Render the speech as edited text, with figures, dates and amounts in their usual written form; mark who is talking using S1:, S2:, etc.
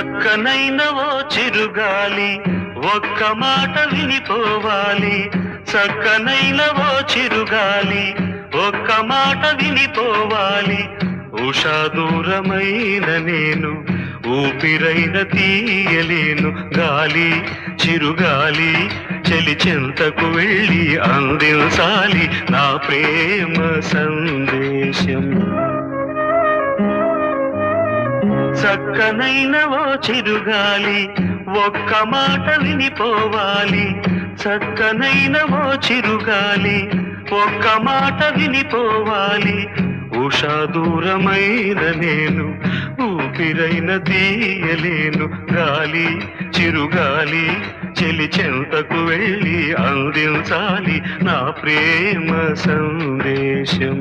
S1: చక్కనైన ఓ చిరుగాలి ఒక్క మాట వినిపోవాలి. చక్కనైన ఓ చిరుగాలి ఒక్క మాట వినిపోవాలి. ఉషా దూరమైన నేను ఊపిరైన తీయలేను. గాలి చిరుగాలి చెలి చెంతకు వెళ్ళి అందించాలి నా ప్రేమ సందేశం. చక్కనైన ఓ చిరుగాలి ఒక్క మాట వినిపోవాలి. చక్కనైన ఓ చిరుగాలి ఒక్క మాట వినిపోవాలి. ఉషా దూరమైన నేను ఊపిరైన తీయలేను. గాలి చిరుగాలి చెలి చెంతకు వెళ్ళి అందించాలి నా ప్రేమ సందేశం.